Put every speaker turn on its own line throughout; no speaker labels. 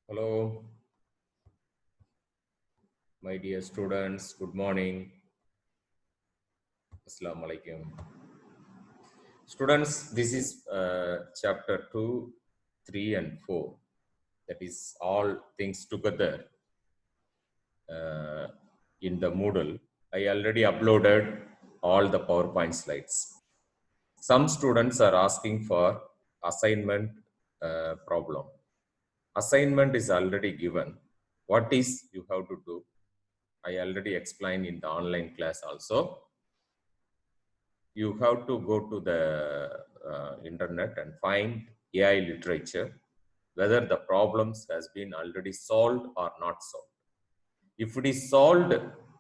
Hello, my dear students. Good morning. Assalamu alaikum. Students, this is chapter 2, 3, and 4. That is all things together in the Moodle. I already uploaded all the PowerPoint slides. Some students are asking for assignment problem. Assignment is already given. What is you have to do? I already explained in the online class also. You have to go to the internet and find AI literature, whether the problems has been already solved or not solved. If it is solved,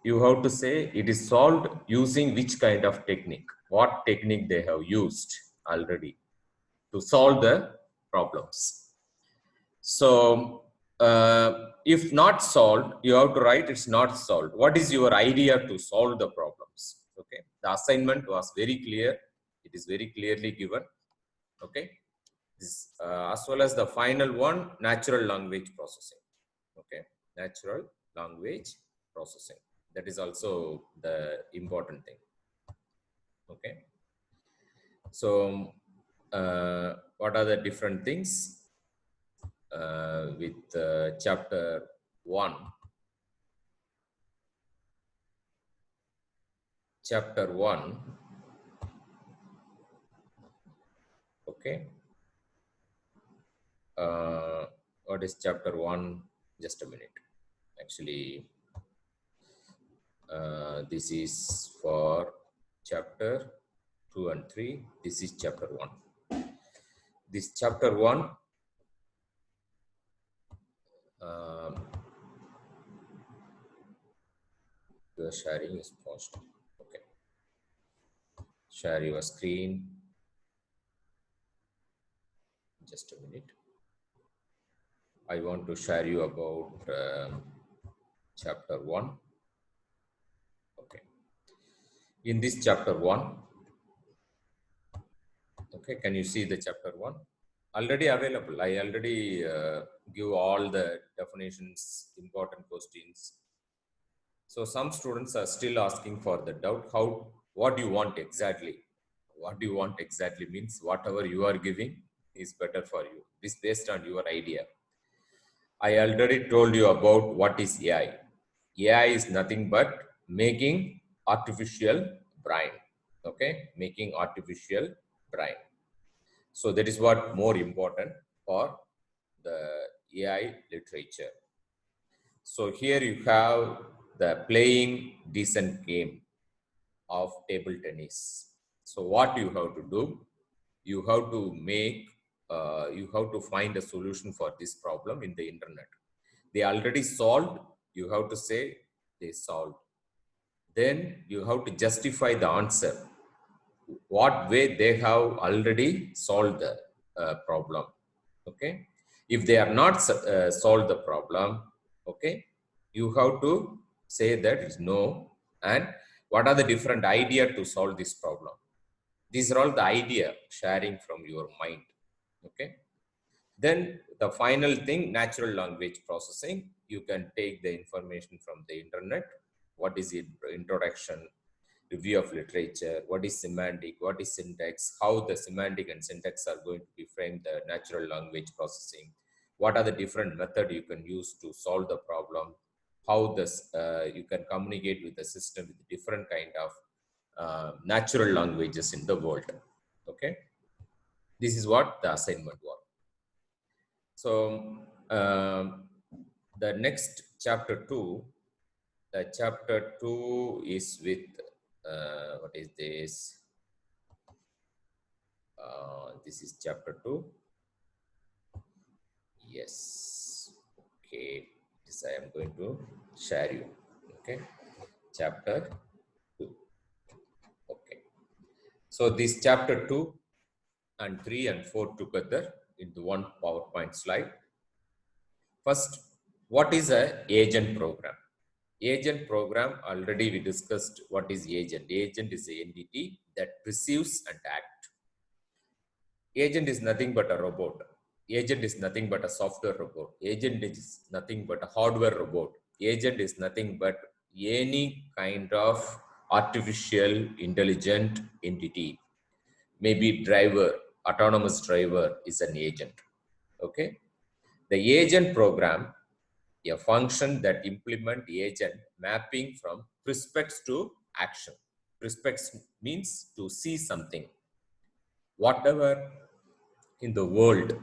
you have to say it is solved using which kind of technique, what technique they have used already to solve the problems. So if not solved, you have to write it's not solved. What is your idea to solve the problems? Okay, the assignment was very clear. It is very clearly given. Okay, this, as well as the final one, natural language processing. Okay, natural language processing. That is also the important thing. Okay, so what are the different things? With chapter 1. Chapter 1. Okay. What is chapter 1? Just a minute. Actually, this is for chapter 2 and 3. This is chapter 1. This chapter 1. Your sharing is paused. Okay. Share your screen. Just a minute. I want to share you about chapter 1. Okay. In this chapter 1, okay, can you see the chapter 1? Already available. I already give all the definitions, important questions. So some students are still asking for the doubt, what do you want exactly? What do you want exactly means whatever you are giving is better for you. This based on your idea. I already told you about what is AI. AI is nothing but making artificial brain. Okay, making artificial brain. So that is what more important for the AI literature. So here you have the playing decent game of table tennis. So what you have to do, you have to you have to find a solution for this problem in the internet. They already solved, you have to say they solved. Then you have to justify the answer. What way they have already solved the problem. Okay. If they are not solved the problem, okay, you have to say that it's no. And what are the different idea to solve this problem? These are all the idea sharing from your mind. Okay. Then the final thing, natural language processing. You can take the information from the internet. What is it? Introduction, review of literature, what is semantic, what is syntax, how the semantic and syntax are going to be framed the natural language processing, what are the different methods you can use to solve the problem, how this you can communicate with the system with different kind of natural languages in the world. Okay, this is what the assignment was. So the next chapter 2, the chapter 2 is with what is this? This is chapter 2. Yes. Okay. This I am going to share you. Okay. Chapter 2. Okay. So this chapter 2 and 3 and 4 together into one PowerPoint slide. First, what is a agent program? Agent program, already we discussed what is agent. Agent is an entity that perceives and acts. Agent is nothing but a robot. Agent is nothing but a software robot. Agent is nothing but a hardware robot. Agent is nothing but any kind of artificial intelligent entity. Maybe driver, autonomous driver is an agent. Okay. The agent program, a function that implement agent mapping from prospects to action. Prospects means to see something. Whatever in the world,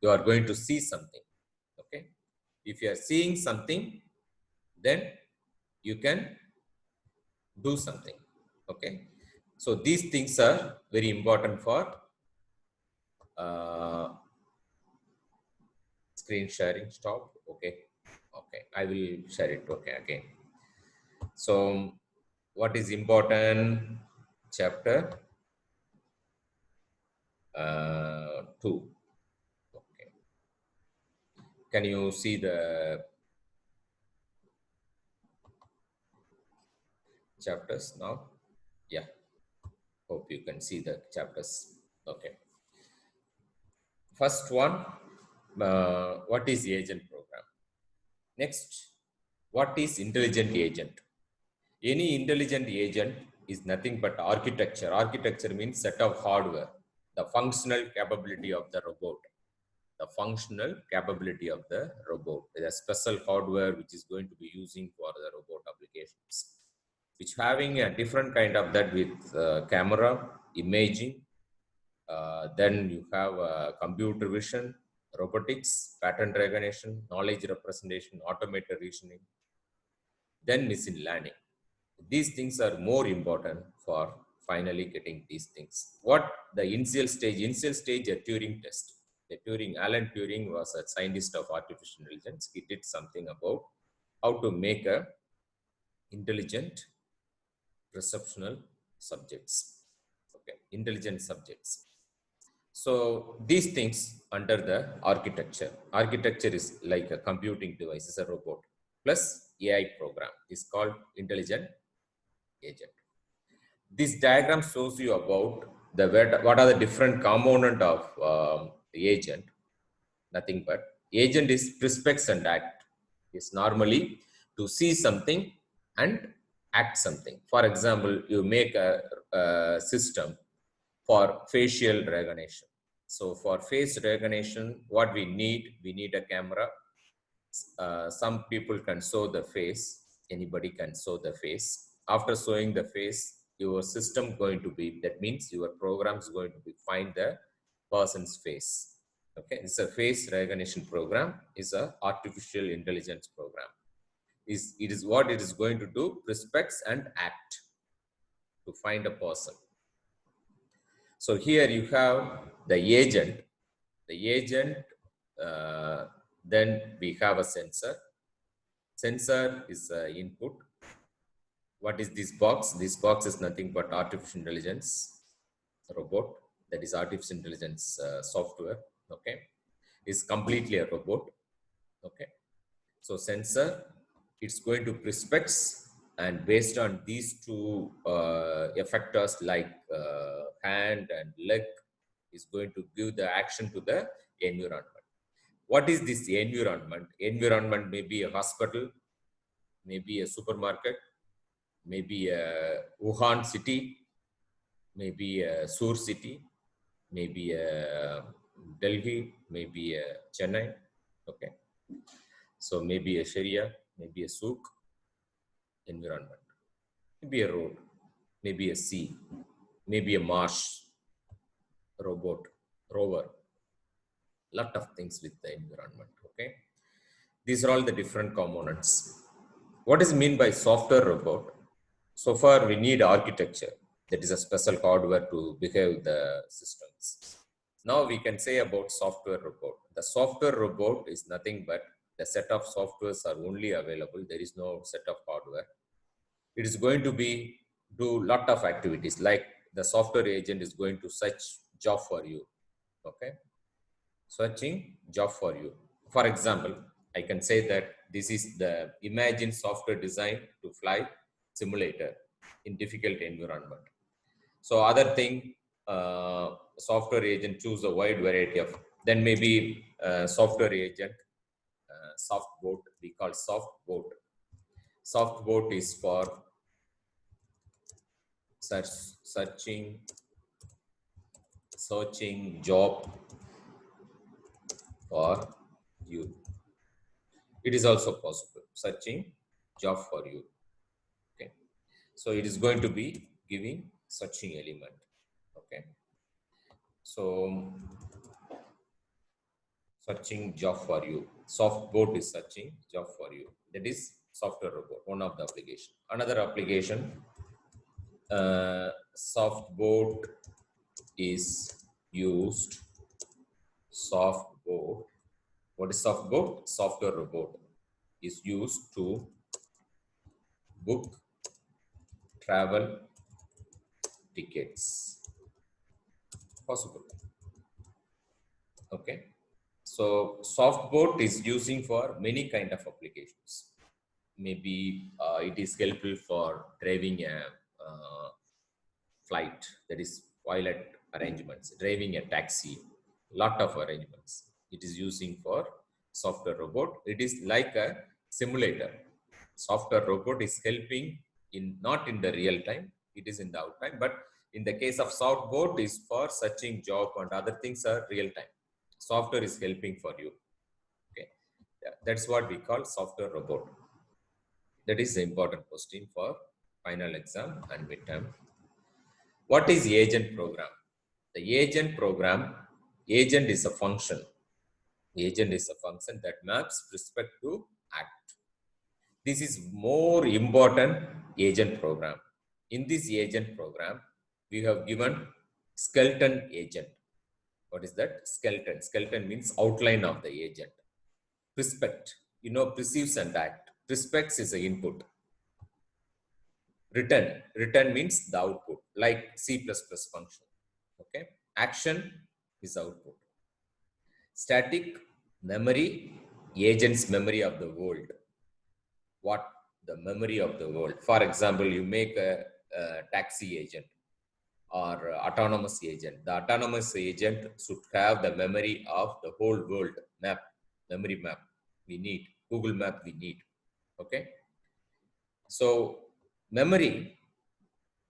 you are going to see something. Okay. If you are seeing something, then you can do something. Okay. So these things are very important for uh, screen sharing. Stop. Okay. Okay. I will share it. Okay. Again. So what is important? Chapter 2. Okay. Can you see the chapters now? Yeah. Hope you can see the chapters. Okay. First one, what is the agent program? Next, what is intelligent agent? Any intelligent agent is nothing but architecture. Architecture means set of hardware, the functional capability of the robot. The functional capability of the robot. There is special hardware which is going to be using for the robot applications, which having a different kind of that with camera, imaging, then you have computer vision, robotics, pattern recognition, knowledge representation, automated reasoning, then machine learning. These things are more important for finally getting these things. What the initial stage, a Turing test. The Turing, Alan Turing was a scientist of artificial intelligence. He did something about how to make a intelligent perceptual subjects. Okay, intelligent subjects. So these things under the architecture. Architecture is like a computing device, is a robot, plus AI program is called intelligent agent. This diagram shows you about the what are the different component of the agent. Nothing but agent is prospects and act. Is normally to see something and act something. For example, you make a system for facial recognition. So for face recognition, what we need a camera. Some people can show the face. Anybody can show the face. After showing the face, your system going to be, that means your program is going to be find the person's face. Okay, it's a face recognition program. Is a artificial intelligence program. It is what it is going to do, respects and act to find a person. So here you have the agent. The agent, then we have a sensor. Sensor is input. What is this box? This box is nothing but artificial intelligence robot. That is artificial intelligence software. Okay, is completely a robot. Okay, so sensor, it's going to prospects, and based on these two effectors like hand and leg, is going to give the action to the environment. What is this environment? Environment may be a hospital, maybe a supermarket, maybe a Wuhan city, maybe a Sur city, maybe a Delhi, maybe a Chennai. Okay. So maybe a Sharia, maybe a souk environment, maybe a road, maybe a sea, maybe a marsh, robot, rover, lot of things with the environment. Okay. These are all the different components. What is mean by software robot? So far, we need architecture. That is a special hardware to behave the systems. Now we can say about software robot. The software robot is nothing but the set of softwares are only available. There is no set of hardware. It is going to be do lot of activities, like the software agent is going to search job for you. Okay, searching job for you. For example, I can say that this is the Imagine software design to fly simulator in difficult environment. So other thing, software agent choose a wide variety of Then maybe software agent, soft boat, we call soft boat. Soft boat is for searching job for you. It is also possible, searching job for you. Okay, so it is going to be giving searching element. Okay, so searching job for you. Softboat is searching job for you. That is software robot, one of the application. Another application, softboat is used. Softboat. What is softboat? Software robot is used to book travel tickets. Possible. Okay. So softboat is using for many kind of applications. Maybe it is helpful for driving a flight, that is pilot arrangements, driving a taxi, lot of arrangements. It is using for software robot. It is like a simulator. Software robot is helping in not in the real time, it is in the out time, but in the case of softboat is for searching job and other things are real time. Software is helping for you. Okay, yeah, that's what we call software robot. That is the important question for final exam and midterm. What is agent program? The agent program, agent is a function. Agent is a function that maps respect to act. This is more important agent program. In this agent program, we have given skeleton agent. What is that? Skeleton. Skeleton means outline of the agent. Respect, perceives and act. Respects is the input. Return means the output, like C++ function. Okay. Action is output. Static memory, agent's memory of the world. What the memory of the world. For example, you make a taxi agent or autonomous agent. The autonomous agent should have the memory of the whole world map, memory map we need, Google map we need. Okay. So memory,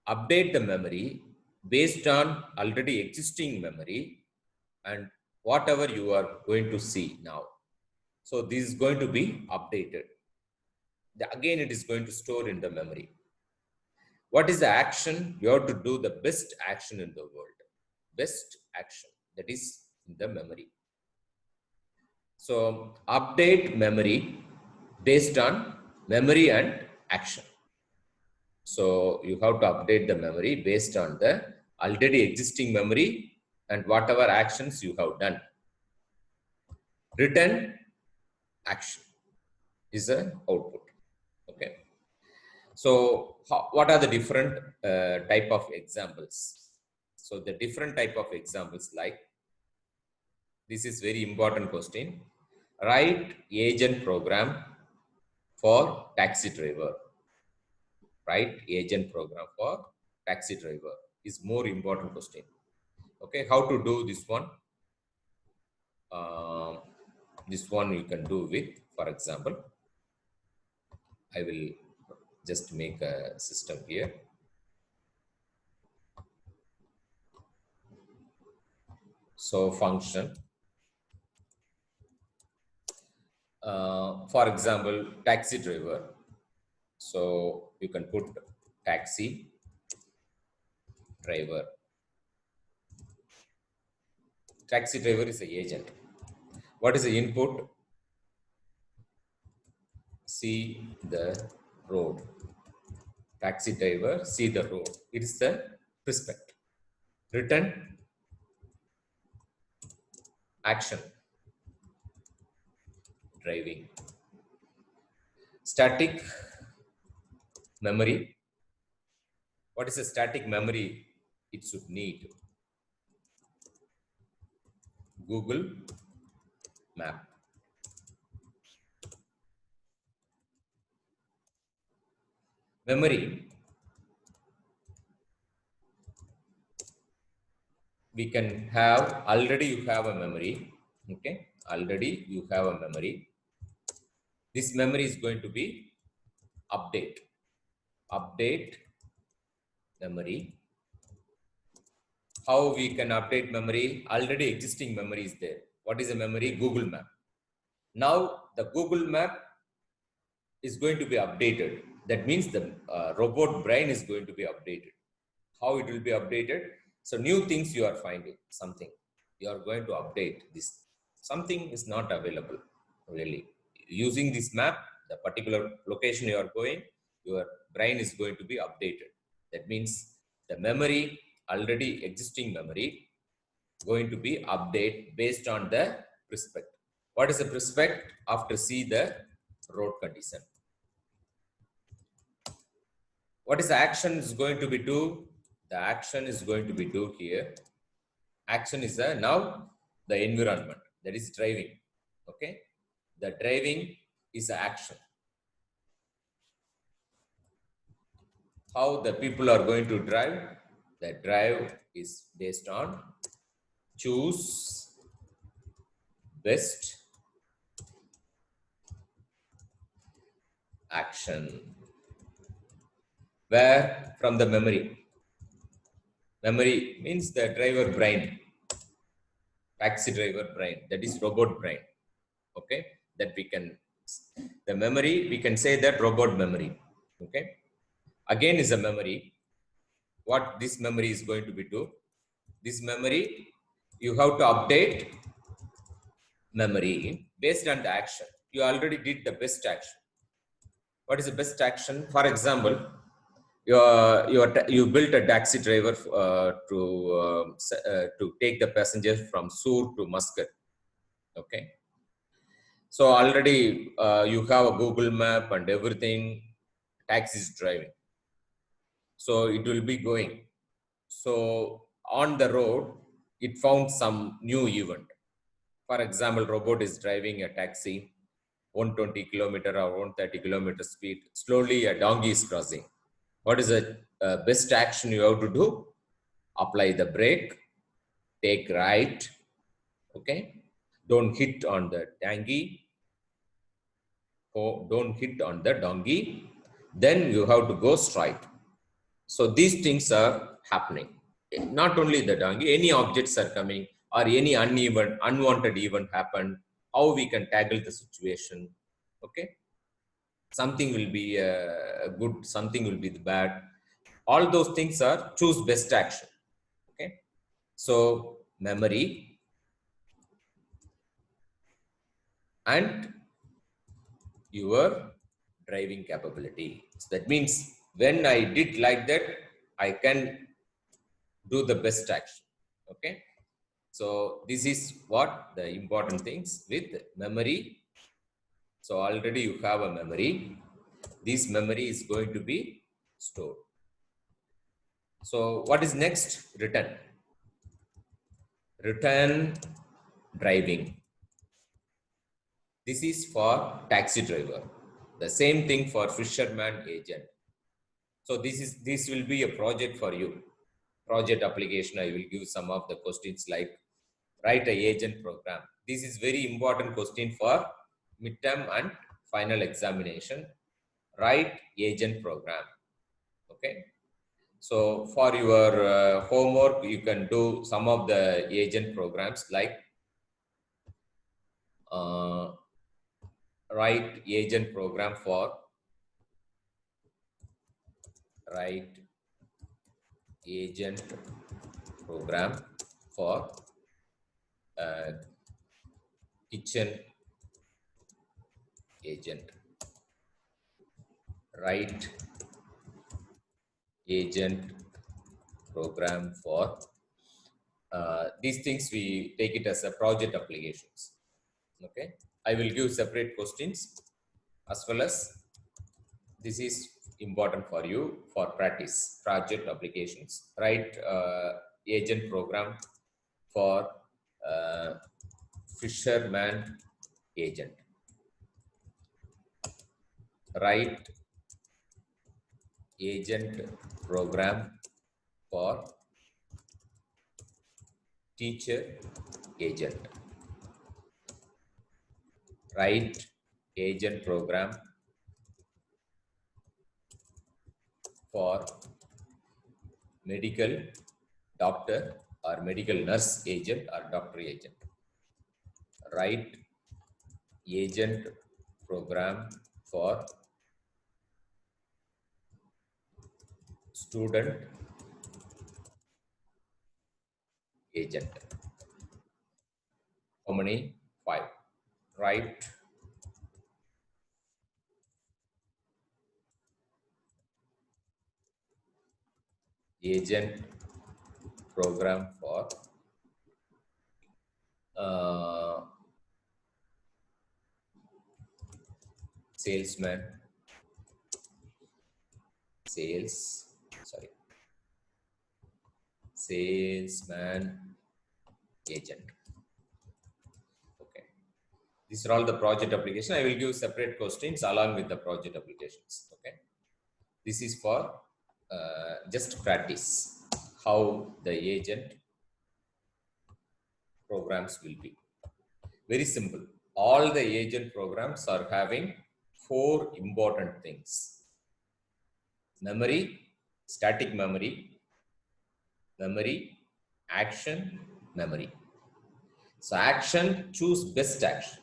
update the memory based on already existing memory and whatever you are going to see now. So this is going to be updated. Again, it is going to store in the memory. What is the action? You have to do the best action in the world. Best action, that is in the memory. So update memory based on memory and action. So you have to update the memory based on the already existing memory and whatever actions you have done. Return action is an output. Okay. So what are the different type of examples? So the different type of examples, like this is very important question. Write agent program for taxi driver. Write agent program for taxi driver is more important question. Okay, how to do this one? This one you can do with, for example, I will just make a system here. So function, for example, taxi driver. So you can put taxi driver. Taxi driver is the agent. What is the input? See the road. Taxi driver, see the road. It is the respect. Return action, driving. Static memory. What is a static memory? It should need Google map. Memory, we can have, already you have a memory. Okay, already you have a memory. This memory is going to be update memory. How we can update memory? Already existing memory is there. What is a memory? Google Map. Now the Google Map is going to be updated. That means the robot brain is going to be updated. How it will be updated? So new things you are finding, something you are going to update this. Something is not available really. Using this map, the particular location you are going, your brain is going to be updated. That means the memory, already existing memory, going to be updated based on the prospect. What is the prospect? After see the road condition. What is the action is going to be do? The action is going to be do here. Action is now the environment, that is driving. Okay, the driving is the action. How the people are going to drive? The drive is based on choose best action. Where? From the memory. Memory means the driver brain, taxi driver brain, that is robot brain. Okay, that we can, the memory, we can say that robot memory. Okay, again is a memory. What this memory is going to be do? This memory, you have to update memory based on the action. You already did the best action. What is the best action? For example, you built a taxi driver to take the passengers from Sur to Muscat. Okay, so already you have a Google map and everything. Taxi is driving, so it will be going. So on the road, it found some new event. For example, robot is driving a taxi 120 kilometer or 130 kilometer speed. Slowly, a donkey is crossing. What is the best action you have to do? Apply the brake, take right. Okay, don't hit on the donkey. Oh, don't hit on the donkey. Then you have to go straight. So these things are happening. Not only the donkey, any objects are coming or any uneven, unwanted event happen. How we can tackle the situation? Okay, something will be good, something will be the bad. All those things are choose best action. Okay, so memory and your driving capability. So that means when I did like that, I can do the best action. Okay, so this is what the important things with memory. So already you have a memory. This memory is going to be stored. So what is next? Return. Return driving. This is for taxi driver. The same thing for fisherman agent. So this will be a project for you. Project application. I will give some of the questions like write a agent program. This is very important question for midterm and final examination. Write agent program. Okay. So for your homework, you can do some of the agent programs like write agent program for write agent program for kitchen agent. Write agent program for these things we take it as a project applications. Okay, I will give separate questions as well as this is important for you for practice project applications. Write agent program for fisherman agent. Write agent program for teacher agent. Write agent program for medical doctor or medical nurse agent or doctor agent. Write agent program for student agent. How many? 5. Write agent program for salesman, salesman agent. Okay. These are all the project application. I will give separate questions along with the project applications. Okay. This is for just practice how the agent programs will be. Very simple. All the agent programs are having 4 important things. Memory, static memory, action, memory. So action, choose best action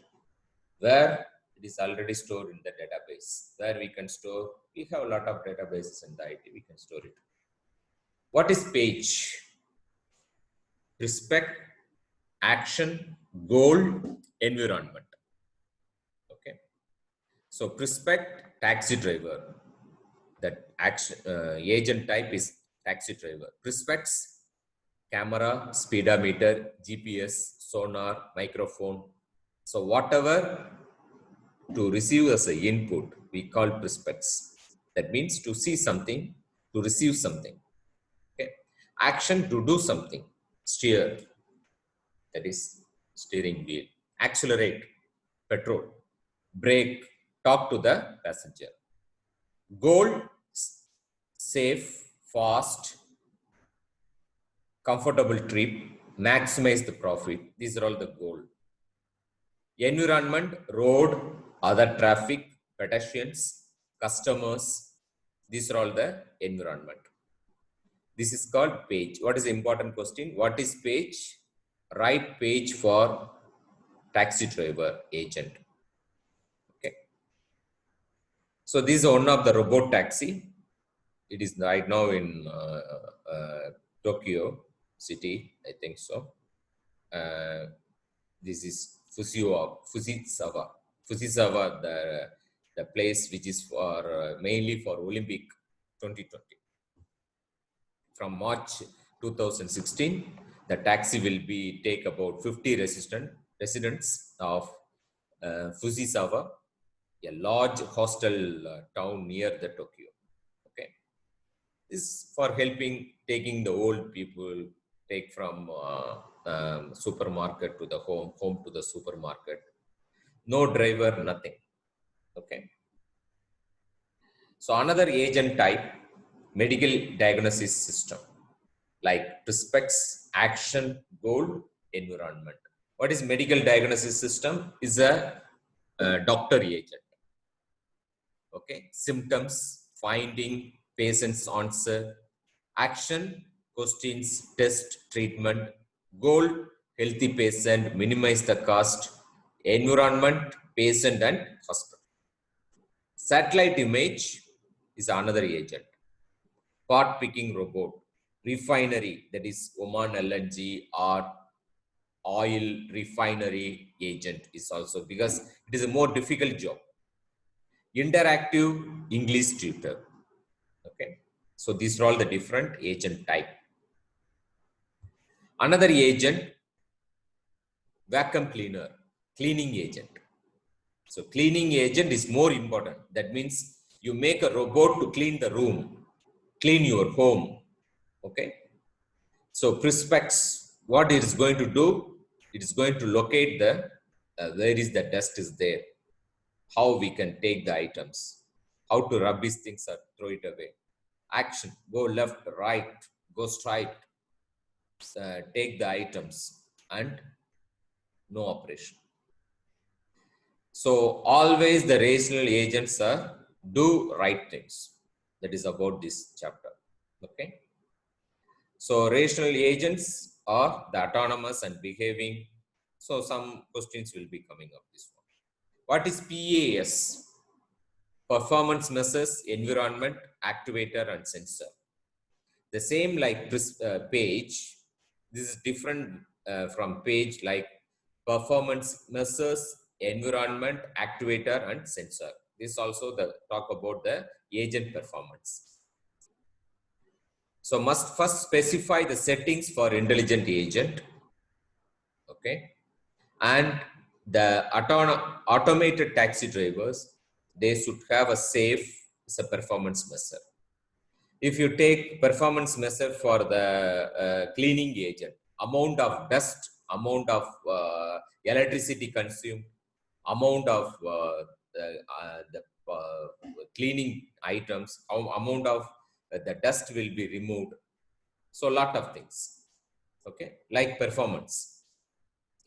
where it is already stored in the database. Where we can store, we have a lot of databases in the IT, we can store it. What is page? Respect, action, goal, environment. Okay. So prospect, taxi driver. That action agent type is taxi driver. Prospects, camera, speedometer, GPS, sonar, microphone. So whatever to receive as an input, we call prospects. That means to see something, to receive something. Okay. Action, to do something. Steer, that is steering wheel. Accelerate, petrol. Brake, talk to the passenger. Goal, safe, fast, comfortable trip, maximize the profit. These are all the goal. Environment, road, other traffic, pedestrians, customers. These are all the environment. This is called page. What is the important question? What is page? Write page for taxi driver agent. Okay. So this is one of the robot taxi. It is right now in Tokyo city, I think so. This is Fujisawa, the place which is for mainly for Olympic 2020. From March 2016, the taxi will be take about 50 residents of Fujisawa, a large hostel town near the Tokyo. Okay, this is for helping taking the old people take from supermarket to the home to the supermarket. No driver, nothing. Okay. So another agent type, medical diagnosis system, like prospects, action, goal, environment. What is medical diagnosis system? Is a doctor agent. Okay. Symptoms, finding, patient's answer, action, questions, test, treatment, goal, healthy patient, minimize the cost, environment, patient and hospital. Satellite image is another agent. Part picking robot, refinery, that is Oman LNG or oil refinery agent is also, because it is a more difficult job. Interactive English tutor. Okay. So these are all the different agent type. Another agent, vacuum cleaner, cleaning agent. So cleaning agent is more important. That means you make a robot to clean the room, clean your home. Okay. So prospects, what it is going to do, it is going to locate the where is the dust is there, how we can take the items, how to rubbish things or throw it away. Action, go left, right, go straight, take the items, and no operation. So always the rational agents are do right things. That is about this chapter. Okay. So rational agents are the autonomous and behaving. So some questions will be coming up this one. What is PAS? Performance measures, environment, activator, and sensor. The same like this page. This is different from page like performance measures, environment, activator, and sensor. This also the talk about the agent performance. So must first specify the settings for intelligent agent. Okay. And the automated taxi drivers, they should have a safe as a performance measure. If you take performance measure for the cleaning agent, amount of dust, amount of electricity consumed, amount of the cleaning items, amount of the dust will be removed. So a lot of things. Okay, like performance.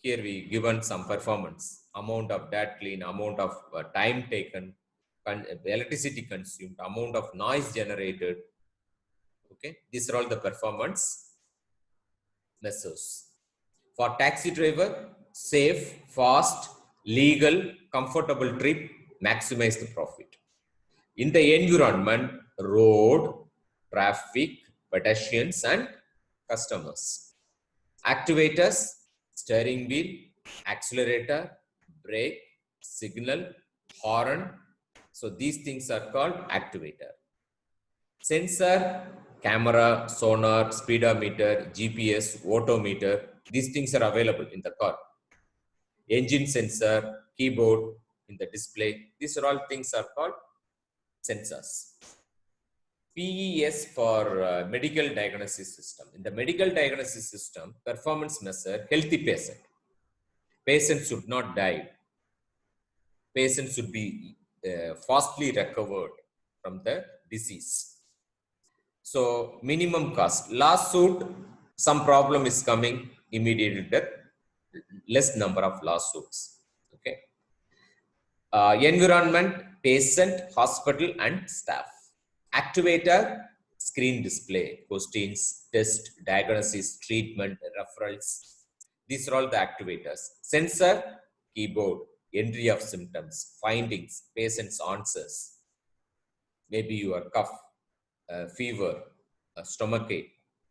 Here we given some performance, amount of that clean, amount of time taken, electricity consumed, amount of noise generated. Okay, these are all the performance measures. For taxi driver, safe, fast, legal, comfortable trip, maximize the profit. In the environment, road, traffic, pedestrians, and customers. Activators, steering wheel, accelerator, brake, signal, horn. So these things are called activator. Sensor, camera, sonar, speedometer, GPS, odometer. These things are available in the car. Engine sensor, keyboard in the display. These are all things are called sensors. PES for medical diagnosis system. In the medical diagnosis system, performance measure healthy patient. Patient should not die. Patient should be fastly recovered from the disease. So minimum cost. Lawsuit, some problem is coming, immediate death, less number of lawsuits. Okay. Environment, patient, hospital, and staff. Activator, screen display, questions, test, diagnosis, treatment, referrals. These are all the activators. Sensor, keyboard, entry of symptoms, findings, patient's answers. Maybe your cough, fever, stomachache,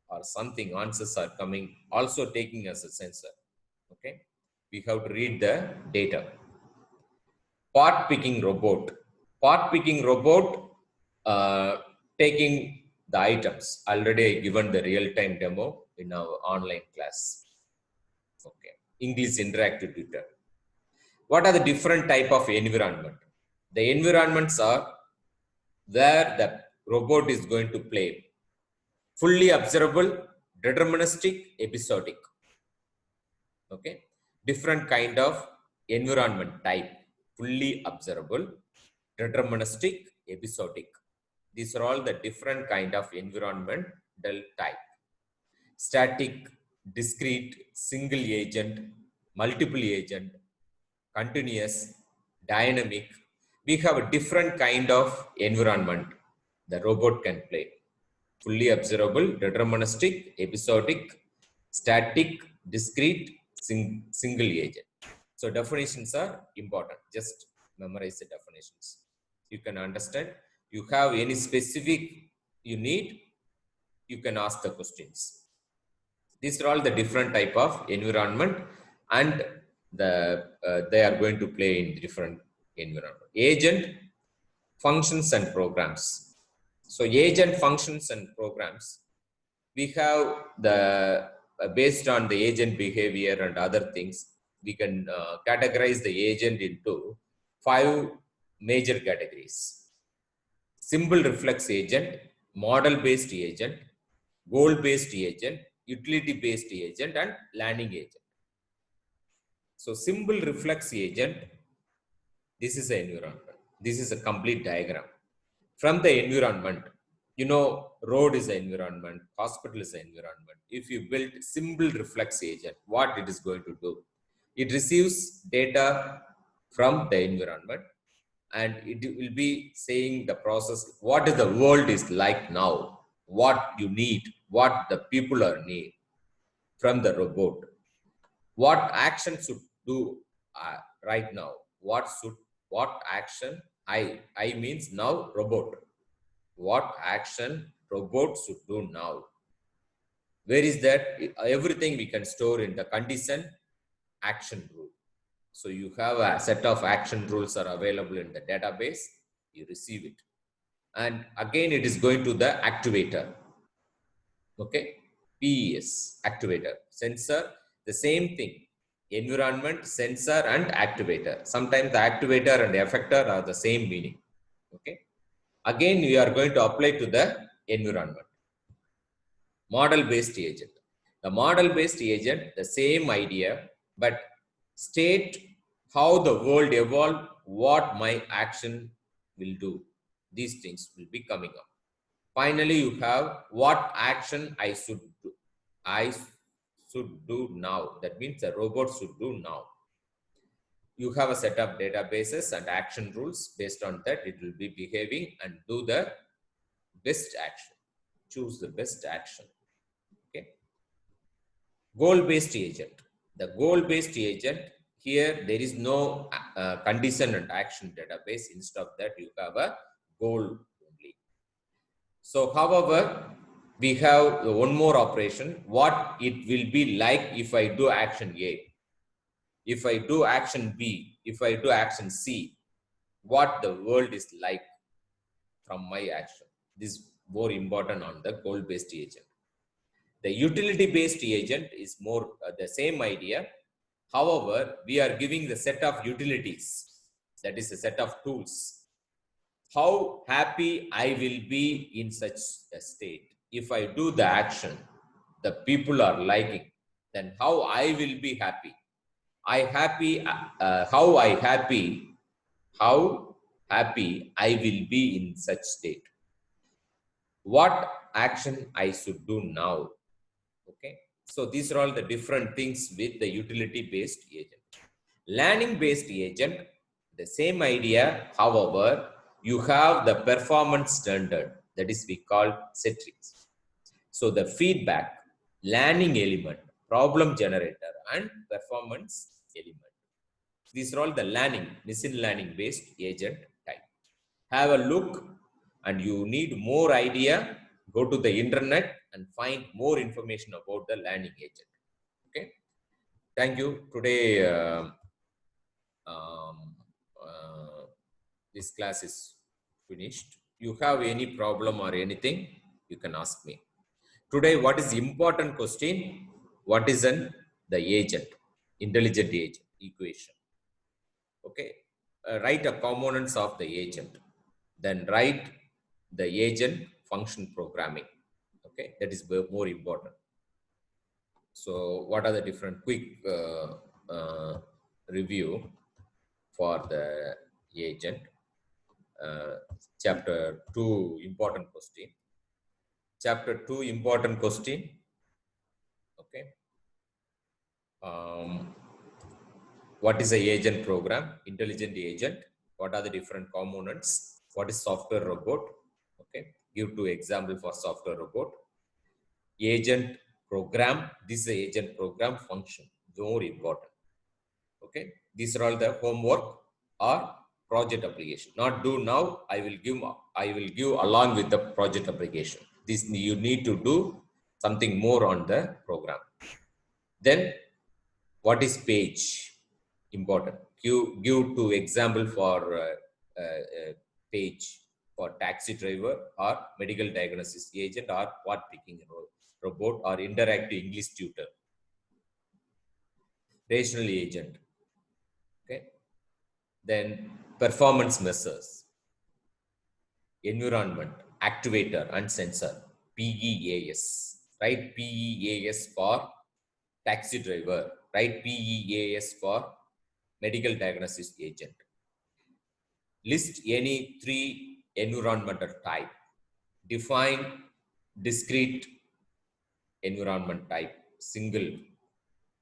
or something, answers are coming, also taking as a sensor. Okay, we have to read the data. Part picking robot. Part picking robot taking the items. Already I given the real-time demo in our online class. Okay, English interactive tutor. What are the different type of environment? The environments are where the robot is going to play. Fully observable, deterministic, episodic. Okay, different kind of environment type. Fully observable, deterministic, episodic. These are all the different kind of environmental type. Static, discrete, single agent, multiple agent, continuous, dynamic. We have a different kind of environment the robot can play. Fully observable, deterministic, episodic, static, discrete, single agent. So definitions are important. Just memorize the definitions. You can understand. You have any specific you need, you can ask the questions. These are all the different type of environment, and they are going to play in different environment. Agent, functions, and programs. So agent, functions, and programs. We have the based on the agent behavior and other things, we can categorize the agent into 5 major categories. Simple reflex agent, model based agent, goal based agent, utility based agent, and learning agent. So simple reflex agent, this is the environment. This is a complete diagram. From the environment, you know, road is the environment, hospital is the environment. If you build simple reflex agent, what it is going to do? It receives data from the environment, and it will be saying the process, what is the world is like now, what you need, what the people are need from the robot, what action should do right now, what action I means now robot, what action robot should do now. Where is that? Everything we can store in the condition action rule. So you have a set of action rules are available in the database, you receive it. And again, it is going to the activator. Okay, PES, activator, sensor, the same thing, environment, sensor, and activator. Sometimes the activator and the effector are the same meaning. Okay, again, we are going to apply to the environment. Model-based agent. The model-based agent, the same idea, but state how the world evolve, what my action will do. These things will be coming up. Finally, you have what action I should do. I should do now. That means the robot should do now. You have a set of databases and action rules. Based on that, it will be behaving and do the best action. Choose the best action. Okay. Goal-based agent. The goal-based agent, here there is no condition and action database. Instead of that, you have a goal only. So, however, we have one more operation, what it will be like if I do action A, if I do action B, if I do action C, what the world is like from my action. This is more important on the goal-based agent. The utility-based agent is more the same idea. However, we are giving the set of utilities, that is a set of tools. How happy I will be in such a state. If I do the action, the people are liking, then how I will be happy. How happy I will be in such state. What action I should do now. Okay. So these are all the different things with the utility-based agent. Learning-based agent, the same idea, however, you have the performance standard, that is we call Citrix. So the feedback, learning element, problem generator, and performance element. These are all the machine learning based agent type. Have a look, and you need more idea, go to the internet and find more information about the learning agent. Okay. Thank you. Today, this class is finished. You have any problem or anything, you can ask me. Today, what is the important question? What is the agent, intelligent agent equation? Okay, write the components of the agent, then write the agent function programming. Okay, that is more important. So, what are the different quick review for the agent? Chapter 2 important question. Chapter 2 important question. Okay. What is a agent program? Intelligent agent. What are the different components? What is software robot? Okay. Give 2 example for software robot. Agent program. This is a agent program function. More important. Okay. These are all the homework or project application. Not do now. I will give along with the project application. This you need to do something more on the program. Then what is page? Important. Give 2 example for page for taxi driver or medical diagnosis agent or what picking robot or interactive English tutor. Rational agent. Okay. Then performance measures. Environment, activator and sensor. PEAS. Right? PEAS for taxi driver. Right? PEAS for medical diagnosis agent. List any 3 environmental type. Define discrete environment type, single,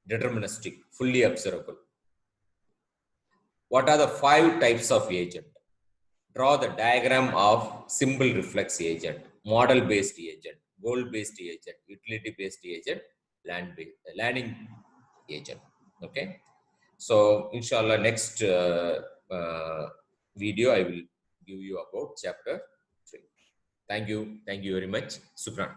deterministic, fully observable. What are the 5 types of agent? Draw the diagram of symbol reflex agent, model based agent, goal based agent, utility based agent, landing agent. Okay. So inshallah next video I will give you about chapter 3. Thank you very much. Shukran.